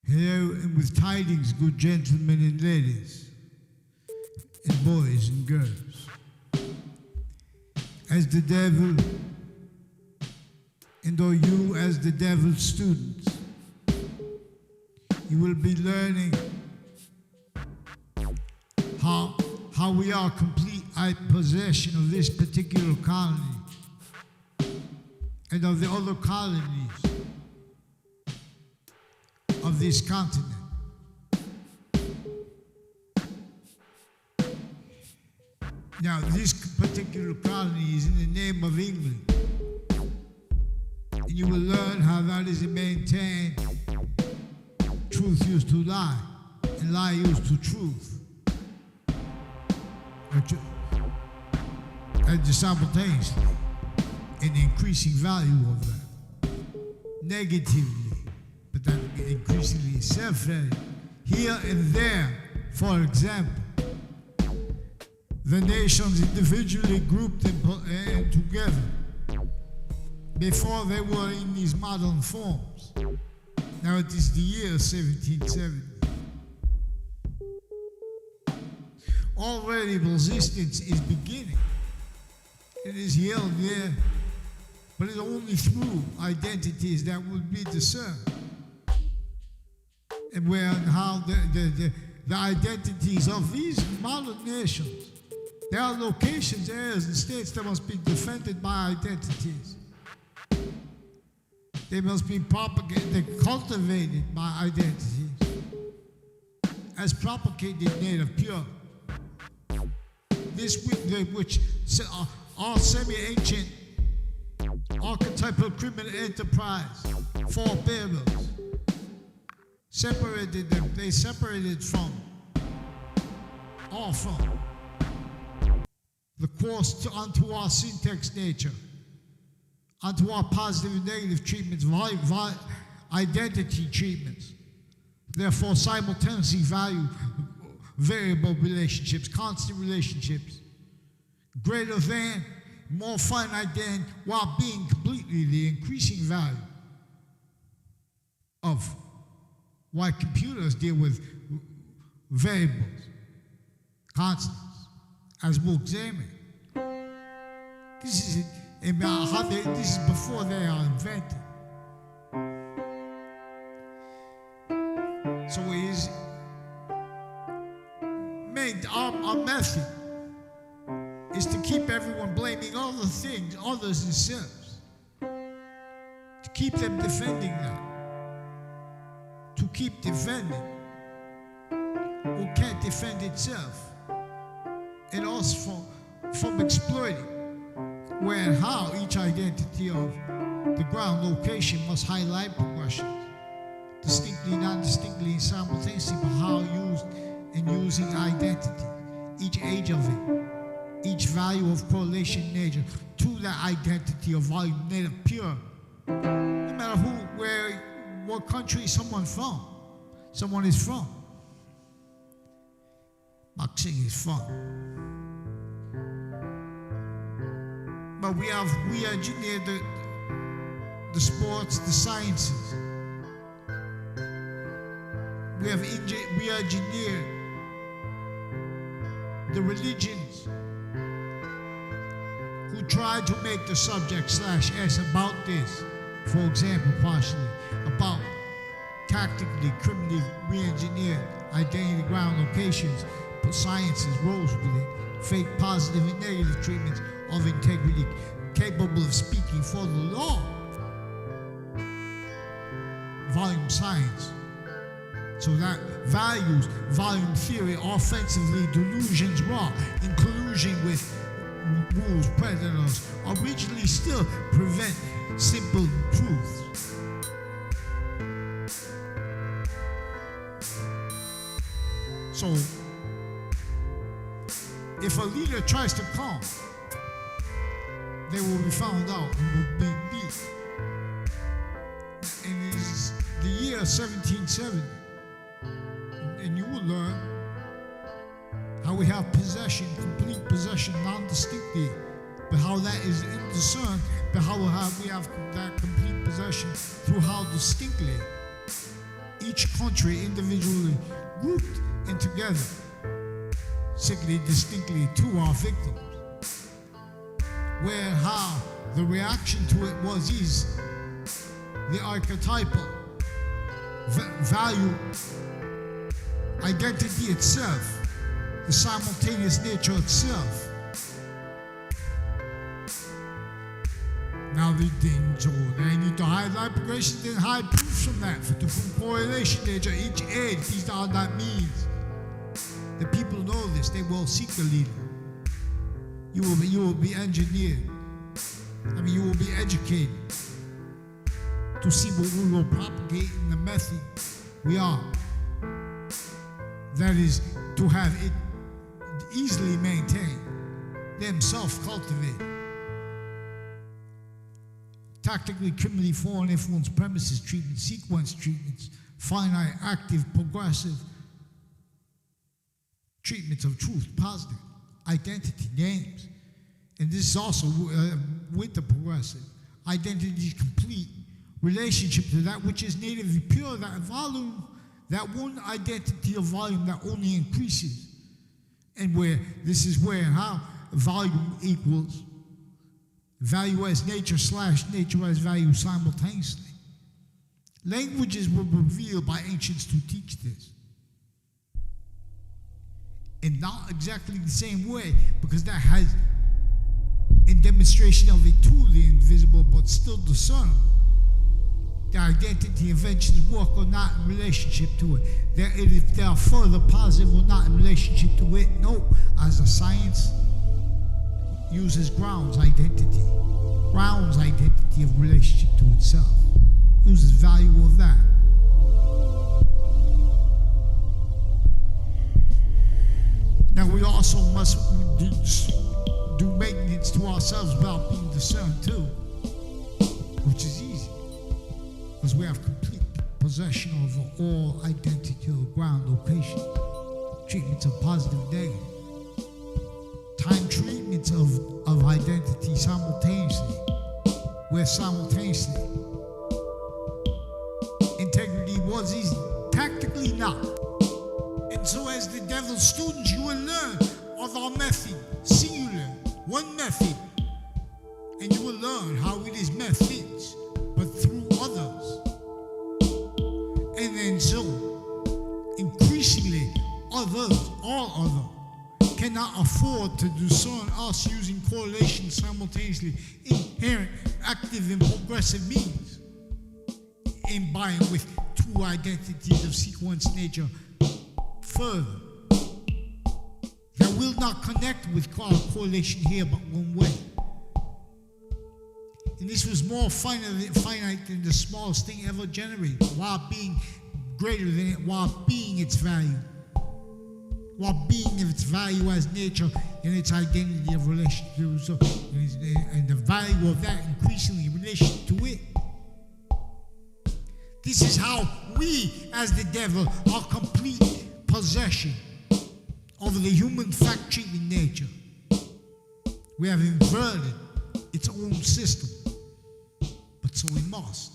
Hello, and with tidings, good gentlemen and ladies, and boys and girls. As the devil, and though you as the devil's students, you will be learning how we are complete possession of this particular colony and of the other colonies of this continent. Now, this particular colony is in the name of England, and you will learn how that is maintained. Truth used to lie, and lie used to truth. And simultaneously, an increasing value of that. Negatively, but that increasingly self-evident. Here and there, for example, the nations individually grouped and together before they were in these modern forms. Now it is the year 1770. Already resistance is beginning. It is here and there, but it's only through identities that will be discerned. And where and how the identities of these modern nations, there are locations, areas, and states that must be defended by identities. They must be propagated, cultivated by identities, as propagated native pure. This which are semi-ancient archetypal criminal enterprise, four pillars, separated them. They separated from the course onto our syntax nature, onto our positive and negative treatments, identity treatments. Therefore, simultaneously value variable relationships, constant relationships, greater than, more finite than, while being completely the increasing value of why computers deal with variables, constants, as we'll examine. This is before they are invented. So our method is to keep everyone blaming other things, others themselves, to keep them defending that, to keep defending who can't defend itself, and also from exploiting where and how each identity of the ground location must highlight progressions, distinctly, non-distinctly, and simultaneously, but how used and using identity, each age of it, each value of correlation nature to that identity of value native pure, no matter who, where, what country someone is from. Boxing is fun. But we engineered the sports, the sciences. We engineered the religions who tried to make the subject /s about this. For example, partially about tactically, criminally re-engineered identity, ground locations, sciences, roles with it, fake positive and negative treatments of integrity, capable of speaking for the law. Volume science. So that values, volume theory, offensively, delusions raw, in collusion with rules, predators, originally still prevent simple truths. So, if a leader tries to come, they will be found out and will be beat. And it is the year 1770. And you will learn how we have possession, complete possession, non-distinctly, but how that is indiscerned, but how we have that complete possession through how distinctly each country individually grouped and together, signally distinctly to our victims, where how the reaction to it is the archetypal value, identity itself, the simultaneous nature itself. Now they need to highlight progression, then hide proofs from that, for to prove correlation nature, each age, these are not means. The people know this, they will seek a leader. You will be engineered. You will be educated to see what we will propagate in the method we are. That is, to have it easily maintained, them self-cultivated. Tactically, criminally, foreign influence, premises treatment, sequence treatments, finite, active, progressive treatments of truth, positive, identity, names. And this is also with the progressive. Identity is complete relationship to that which is natively pure, that volume, that one identity of volume that only increases. And where this is where and how volume equals value as nature / nature as value simultaneously. Languages were revealed by ancients to teach this. And not exactly the same way, because that has, in demonstration of it too, the invisible but still discernible. The identity inventions work or not in relationship to it. If they are further positive or not in relationship to it, no, as a science uses grounds identity of relationship to itself, uses value of that. Now we also must do maintenance to ourselves without being discerned too, which is easy, because we have complete possession of all identity of ground, location, treatments of positive, negative, time treatments of identity simultaneously, where simultaneously integrity was easy, tactically not. And so as the devil's students, you will learn of our method, singular, one method, and you will learn how it is methods, but through others. And then so, increasingly, others, all others, cannot afford to discern us using correlation simultaneously, inherent, active, and progressive means, imbibing with two identities of sequence nature further, that will not connect with correlation here but one way. And this was more finite than the smallest thing ever generated, while being greater than it, while being its value, while being of its value as nature and its identity of relation to so, and the value of that increasingly in relation to it. This is how we, as the devil, are complete possession of the human fact-treating nature. We have inverted its own system, but so we must.